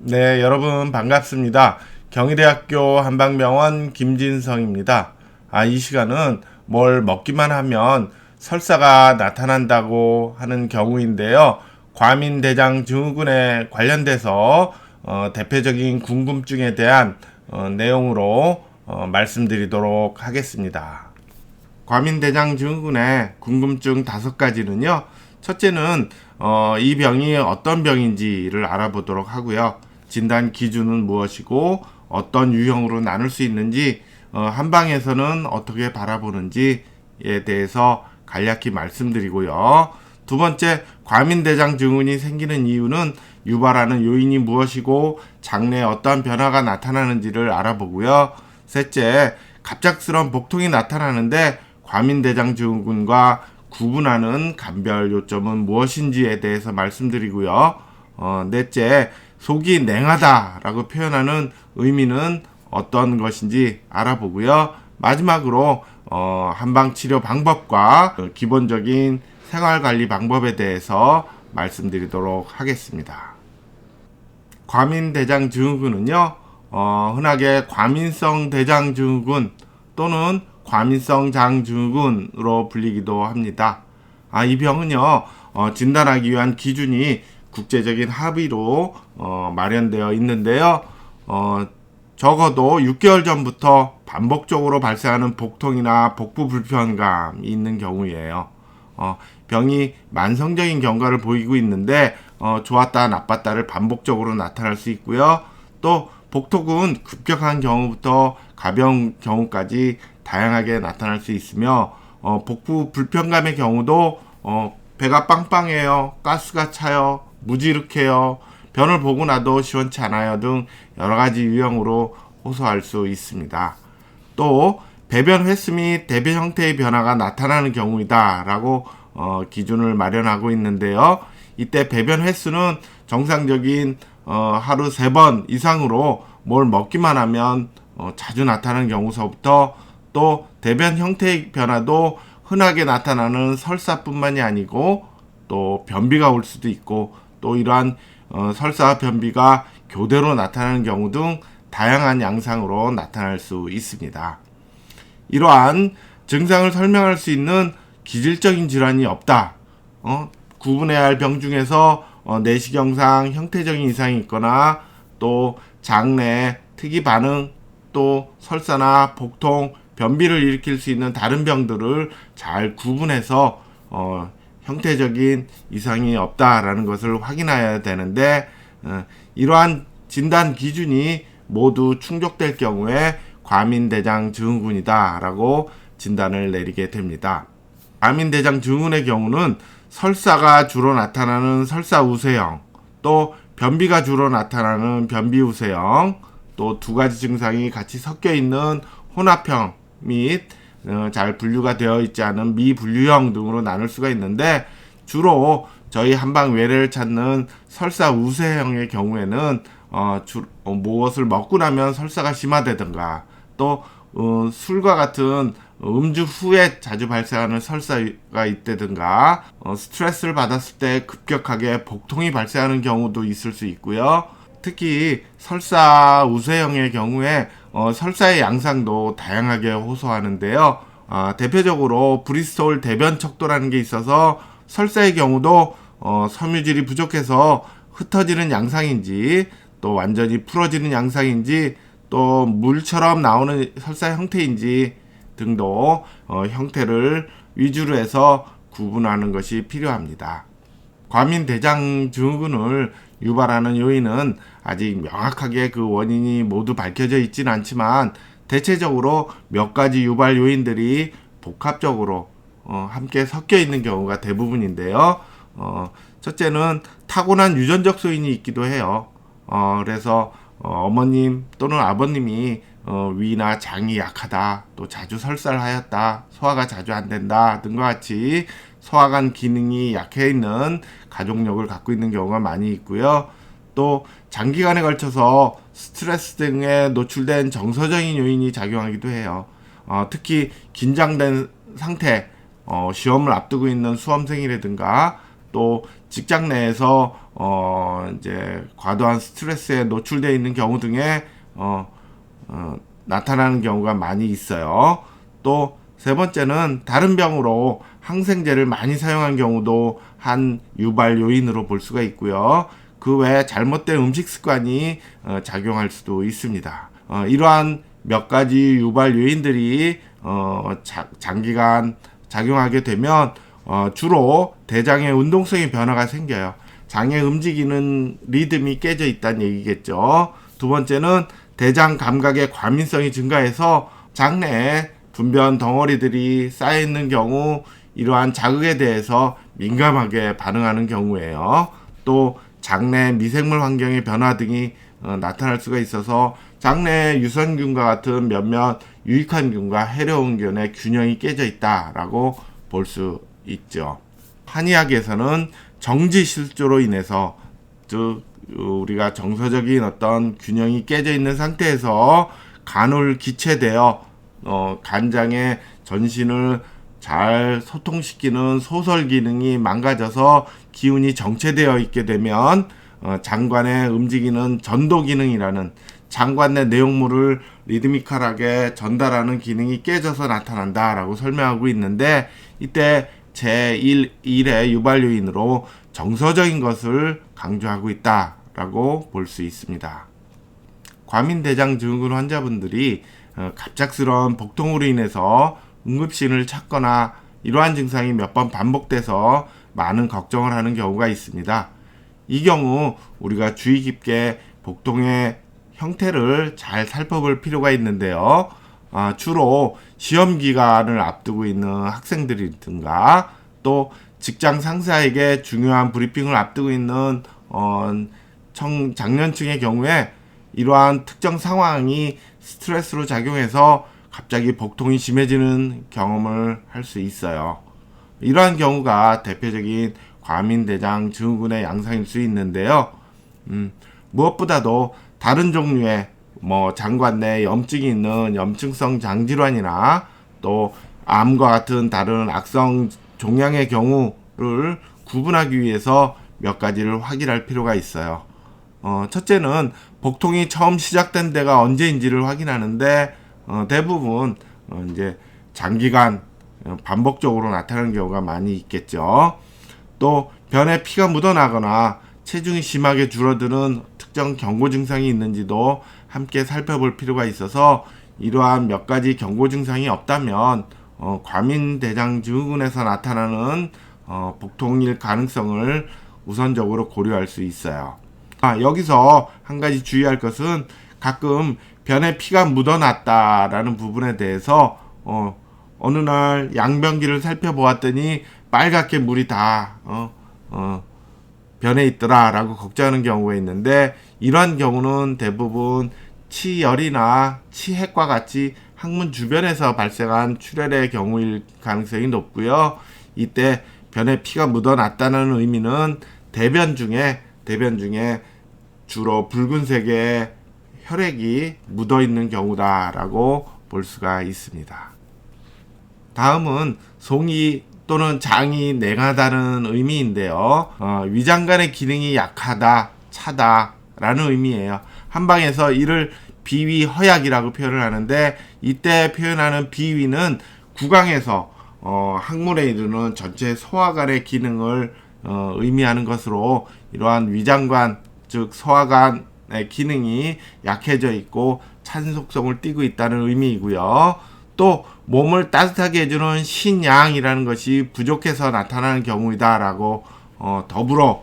네, 여러분 반갑습니다. 경희대학교 한방병원 김진성입니다. 이 시간은 뭘 먹기만 하면 설사가 나타난다고 하는 경우인데요. 과민대장 증후군에 관련돼서 대표적인 궁금증에 대한 내용으로 말씀드리도록 하겠습니다. 과민대장 증후군의 궁금증 5가지는요. 첫째는 이 병이 어떤 병인지를 알아보도록 하고요. 진단 기준은 무엇이고 어떤 유형으로 나눌 수 있는지 한방에서는 어떻게 바라보는지에 대해서 간략히 말씀드리고요. 두 번째, 과민대장 증후군이 생기는 이유는 유발하는 요인이 무엇이고 장내에 어떤 변화가 나타나는지를 알아보고요. 셋째, 갑작스러운 복통이 나타나는데 과민대장 증후군과 구분하는 감별 요점은 무엇인지에 대해서 말씀드리고요. 넷째, 속이 냉하다라고 표현하는 의미는 어떤 것인지 알아보고요. 마지막으로 한방치료 방법과 기본적인 생활관리 방법에 대해서 말씀드리도록 하겠습니다. 과민대장 증후군은요, 흔하게 과민성 대장 증후군 또는 과민성 장 증후군으로 불리기도 합니다. 이 병은요, 진단하기 위한 기준이 국제적인 합의로 마련되어 있는데요. 적어도 6개월 전부터 반복적으로 발생하는 복통이나 복부 불편감이 있는 경우예요. 병이 만성적인 경과를 보이고 있는데 좋았다 나빴다를 반복적으로 나타날 수 있고요. 또 복통은 급격한 경우부터 가벼운 경우까지 다양하게 나타날 수 있으며 복부 불편감의 경우도 배가 빵빵해요, 가스가 차요, 무지룩해요, 변을 보고 나도 시원치 않아요 등 여러가지 유형으로 호소할 수 있습니다. 또 배변 횟수 및 대변 형태의 변화가 나타나는 경우이다 라고 기준을 마련하고 있는데요. 이때 배변 횟수는 정상적인 하루 3번 이상으로 뭘 먹기만 하면 자주 나타나는 경우서부터 또 대변 형태의 변화도 흔하게 나타나는 설사뿐만이 아니고 또 변비가 올 수도 있고 또 이러한 설사와 변비가 교대로 나타나는 경우 등 다양한 양상으로 나타날 수 있습니다. 이러한 증상을 설명할 수 있는 기질적인 질환이 없다. 구분해야 할 병 중에서 내시경상 형태적인 이상이 있거나 또 장내 특이 반응 또 설사나 복통, 변비를 일으킬 수 있는 다른 병들을 잘 구분해서 형태적인 이상이 없다라는 것을 확인해야 되는데 이러한 진단 기준이 모두 충족될 경우에 과민대장 증후군이다라고 진단을 내리게 됩니다. 과민대장 증후군의 경우는 설사가 주로 나타나는 설사 우세형, 또 변비가 주로 나타나는 변비 우세형, 또 두 가지 증상이 같이 섞여 있는 혼합형 및 잘 분류가 되어 있지 않은 미분류형 등으로 나눌 수가 있는데 주로 저희 한방 외래를 찾는 설사 우세형의 경우에는 무엇을 먹고 나면 설사가 심화되든가 또 술과 같은 음주 후에 자주 발생하는 설사가 있다든가 스트레스를 받았을 때 급격하게 복통이 발생하는 경우도 있을 수 있고요. 특히 설사 우세형의 경우에 설사의 양상도 다양하게 호소하는데요. 대표적으로 브리스톨 대변 척도라는 게 있어서 설사의 경우도 섬유질이 부족해서 흩어지는 양상인지 또 완전히 풀어지는 양상인지 또 물처럼 나오는 설사 형태인지 등도 형태를 위주로 해서 구분하는 것이 필요합니다. 과민대장 증후군을 유발하는 요인은 아직 명확하게 그 원인이 모두 밝혀져 있지는 않지만 대체적으로 몇 가지 유발 요인들이 복합적으로 함께 섞여 있는 경우가 대부분인데요. 첫째는 타고난 유전적 소인이 있기도 해요. 그래서 어머님 또는 아버님이 위나 장이 약하다, 또 자주 설사를 하였다, 소화가 자주 안 된다 등과 같이 소화관 기능이 약해 있는 가족력을 갖고 있는 경우가 많이 있고요. 또 장기간에 걸쳐서 스트레스 등에 노출된 정서적인 요인이 작용하기도 해요. 특히 긴장된 상태, 시험을 앞두고 있는 수험생이라든가 또 직장 내에서 이제 과도한 스트레스에 노출되어 있는 경우 등에 나타나는 경우가 많이 있어요. 또 세 번째는 다른 병으로 항생제를 많이 사용한 경우도 한 유발 요인으로 볼 수가 있고요. 그 외에 잘못된 음식 습관이 작용할 수도 있습니다. 이러한 몇 가지 유발 요인들이 장기간 작용하게 되면 주로 대장의 운동성의 변화가 생겨요. 장의 움직이는 리듬이 깨져 있다는 얘기겠죠. 두 번째는 대장 감각의 과민성이 증가해서 장내에 분변 덩어리들이 쌓여있는 경우 이러한 자극에 대해서 민감하게 반응하는 경우에요. 또 장내 미생물 환경의 변화 등이 나타날 수가 있어서 장내 유선균과 같은 몇몇 유익한 균과 해로운 균의 균형이 깨져 있다라고 볼 수 있죠. 한의학에서는 정지실조로 인해서, 즉 우리가 정서적인 어떤 균형이 깨져 있는 상태에서 간을 기체되어 간장의 전신을 잘 소통시키는 소설 기능이 망가져서 기운이 정체되어 있게 되면 장관에 움직이는 전도 기능이라는 장관 내 내용물을 리드미컬하게 전달하는 기능이 깨져서 나타난다라고 설명하고 있는데, 이때 제1의 유발 요인으로 정서적인 것을 강조하고 있다라고 볼 수 있습니다. 과민대장 증후군 환자분들이 갑작스러운 복통으로 인해서 응급실을 찾거나 이러한 증상이 몇 번 반복돼서 많은 걱정을 하는 경우가 있습니다. 이 경우 우리가 주의 깊게 복통의 형태를 잘 살펴볼 필요가 있는데요. 주로 시험 기간을 앞두고 있는 학생들이든가 또 직장 상사에게 중요한 브리핑을 앞두고 있는 장년층의 경우에 이러한 특정 상황이 스트레스로 작용해서 갑자기 복통이 심해지는 경험을 할 수 있어요. 이러한 경우가 대표적인 과민대장 증후군의 양상일 수 있는데요. 무엇보다도 다른 종류의 장관 내 염증이 있는 염증성 장질환이나 또 암과 같은 다른 악성 종양의 경우를 구분하기 위해서 몇 가지를 확인할 필요가 있어요. 첫째는 복통이 처음 시작된 데가 언제인지를 확인하는데 대부분 이제 장기간 반복적으로 나타나는 경우가 많이 있겠죠. 또 변에 피가 묻어나거나 체중이 심하게 줄어드는 특정 경고 증상이 있는지도 함께 살펴볼 필요가 있어서 이러한 몇 가지 경고 증상이 없다면 과민대장 증후군에서 나타나는 복통일 가능성을 우선적으로 고려할 수 있어요. 여기서 한 가지 주의할 것은 가끔 변에 피가 묻어났다라는 부분에 대해서 어느 날 양변기를 살펴보았더니 빨갛게 물이 다 변에 있더라라고 걱정하는 경우가 있는데, 이러한 경우는 대부분 치열이나 치핵과 같이 항문 주변에서 발생한 출혈의 경우일 가능성이 높고요. 이때 변에 피가 묻어났다는 의미는 대변 중에 주로 붉은색의 혈액이 묻어 있는 경우다라고 볼 수가 있습니다. 다음은 송이 또는 장이 냉하다는 의미인데요. 위장관의 기능이 약하다, 차다라는 의미예요. 한방에서 이를 비위허약이라고 표현을 하는데, 이때 표현하는 비위는 구강에서 항문에 이르는 전체 소화관의 기능을 의미하는 것으로, 이러한 위장관 즉 소화관의 기능이 약해져 있고 찬 속성을 띠고 있다는 의미이고요. 또 몸을 따뜻하게 해주는 신양이라는 것이 부족해서 나타나는 경우이다라고 더불어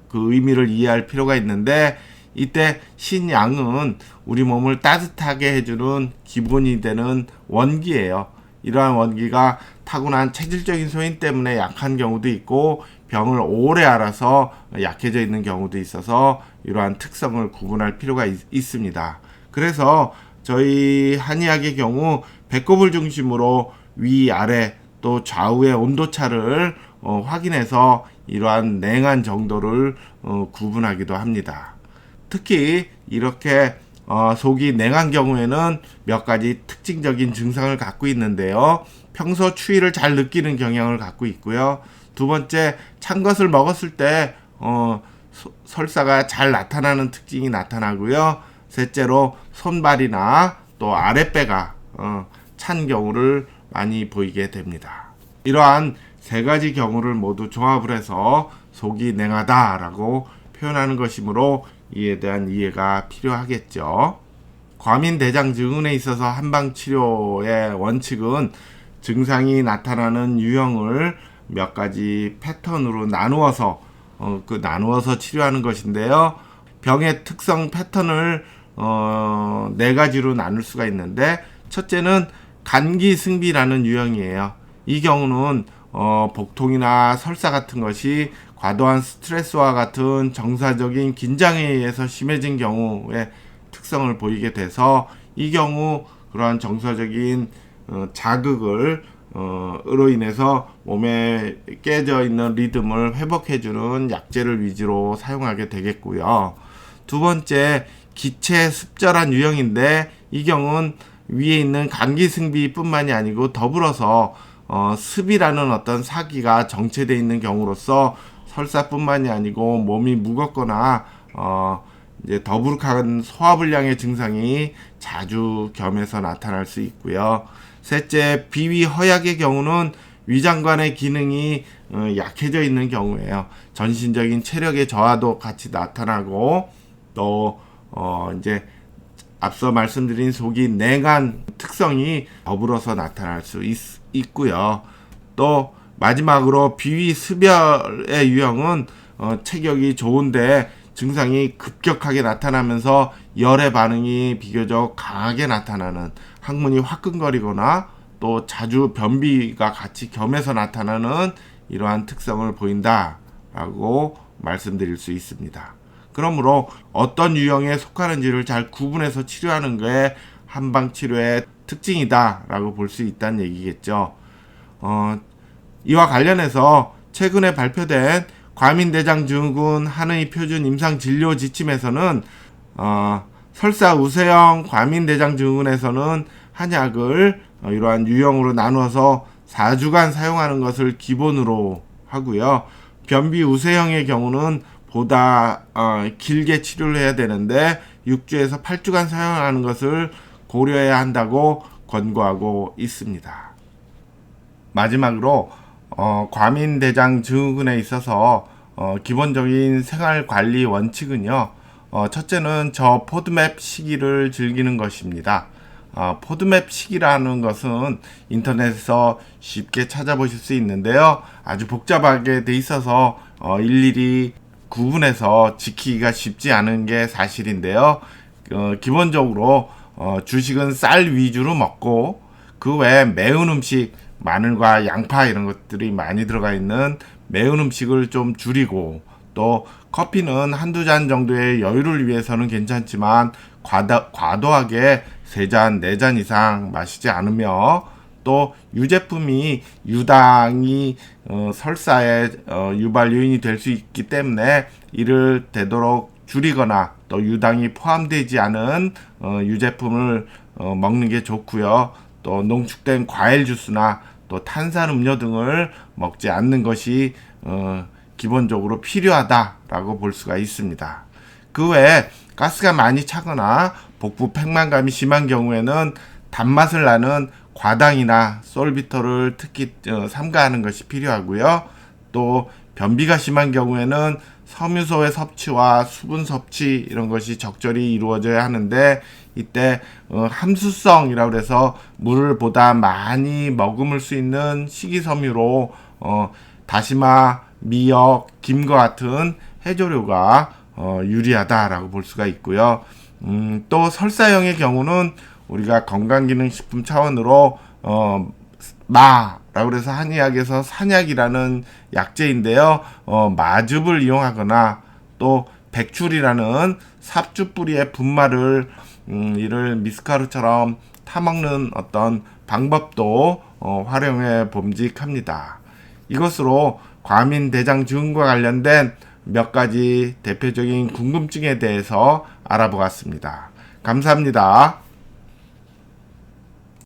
그 의미를 이해할 필요가 있는데, 이때 신양은 우리 몸을 따뜻하게 해주는 기본이 되는 원기예요. 이러한 원기가 타고난 체질적인 소인 때문에 약한 경우도 있고 병을 오래 앓아서 약해져 있는 경우도 있어서 이러한 특성을 구분할 필요가 있습니다. 그래서 저희 한의학의 경우 배꼽을 중심으로 위아래 또 좌우의 온도차를 확인해서 이러한 냉한 정도를 구분하기도 합니다. 특히 이렇게 속이 냉한 경우에는 몇 가지 특징적인 증상을 갖고 있는데요. 평소 추위를 잘 느끼는 경향을 갖고 있고요. 두 번째, 찬 것을 먹었을 때 설사가 잘 나타나는 특징이 나타나고요. 셋째로 손발이나 또 아랫배가 찬 경우를 많이 보이게 됩니다. 이러한 세 가지 경우를 모두 조합을 해서 속이 냉하다라고 표현하는 것이므로 이에 대한 이해가 필요하겠죠. 과민대장증후군에 있어서 한방치료의 원칙은 증상이 나타나는 유형을 몇 가지 패턴으로 나누어서 치료하는 것인데요. 병의 특성 패턴을 네 가지로 나눌 수가 있는데, 첫째는 간기승비라는 유형이에요. 이 경우는 복통이나 설사 같은 것이 과도한 스트레스와 같은 정사적인 긴장에 의해서 심해진 경우에 특성을 보이게 돼서, 이 경우 그러한 정서적인 자극을 으로 인해서 몸에 깨져 있는 리듬을 회복해주는 약재를 위주로 사용하게 되겠고요. 두 번째, 기체 습절한 유형인데, 이 경우는 위에 있는 감기승비뿐만이 아니고 더불어서 습이라는 어떤 사기가 정체되어 있는 경우로서 설사뿐만이 아니고 몸이 무겁거나 이제 더부룩한 소화불량의 증상이 자주 겸해서 나타날 수 있고요. 셋째, 비위 허약의 경우는 위장관의 기능이 약해져 있는 경우예요. 전신적인 체력의 저하도 같이 나타나고, 또 이제 앞서 말씀드린 속이 냉한 특성이 더불어서 나타날 수 있고요. 또 마지막으로 비위 습열의 유형은 체격이 좋은데 증상이 급격하게 나타나면서 열의 반응이 비교적 강하게 나타나는, 항문이 화끈거리거나 또 자주 변비가 같이 겸해서 나타나는 이러한 특성을 보인다라고 말씀드릴 수 있습니다. 그러므로 어떤 유형에 속하는지를 잘 구분해서 치료하는 게 한방치료의 특징이다라고 볼 수 있다는 얘기겠죠. 이와 관련해서 최근에 발표된 과민대장증후군 한의 표준 임상진료 지침에서는 설사 우세형 과민대장증후군에서는 한약을 이러한 유형으로 나누어서 4주간 사용하는 것을 기본으로 하고요. 변비 우세형의 경우는 보다 길게 치료를 해야 되는데 6주에서 8주간 사용하는 것을 고려해야 한다고 권고하고 있습니다. 마지막으로 과민대장증후군에 있어서 기본적인 생활관리 원칙은요, 첫째는 저 포드맵 시기를 즐기는 것입니다. 포드맵 시기라는 것은 인터넷에서 쉽게 찾아보실 수 있는데요, 아주 복잡하게 돼 있어서 일일이 구분해서 지키기가 쉽지 않은 게 사실인데요. 기본적으로 주식은 쌀 위주로 먹고, 그 외에 매운 음식, 마늘과 양파 이런 것들이 많이 들어가 있는 매운 음식을 좀 줄이고, 또 커피는 한두 잔 정도의 여유를 위해서는 괜찮지만 과도하게 3잔, 4잔 이상 마시지 않으며, 또 유제품이 유당이 설사의 유발 요인이 될 수 있기 때문에 이를 되도록 줄이거나 또 유당이 포함되지 않은 유제품을 먹는 게 좋고요. 또 농축된 과일 주스나 또 탄산 음료 등을 먹지 않는 것이 기본적으로 필요하다라고 볼 수가 있습니다. 그 외에 가스가 많이 차거나 복부 팽만감이 심한 경우에는 단맛을 나는 과당이나 솔비터를 특히 삼가하는 것이 필요하고요. 또 변비가 심한 경우에는 섬유소의 섭취와 수분 섭취 이런 것이 적절히 이루어져야 하는데, 이때 함수성이라고 해서 물을 보다 많이 머금을 수 있는 식이섬유로 다시마, 미역, 김과 같은 해조류가 유리하다라고 볼 수가 있고요. 또 설사형의 경우는 우리가 건강기능식품 차원으로 마라고 해서 한의학에서 산약이라는 약재인데요, 마즙을 이용하거나 또 백출이라는 삽주 뿌리의 분말을 이를 미숫가루처럼 타먹는 어떤 방법도 활용해 봄직합니다. 이것으로 과민대장증후군과 관련된 몇 가지 대표적인 궁금증에 대해서 알아보았습니다. 감사합니다.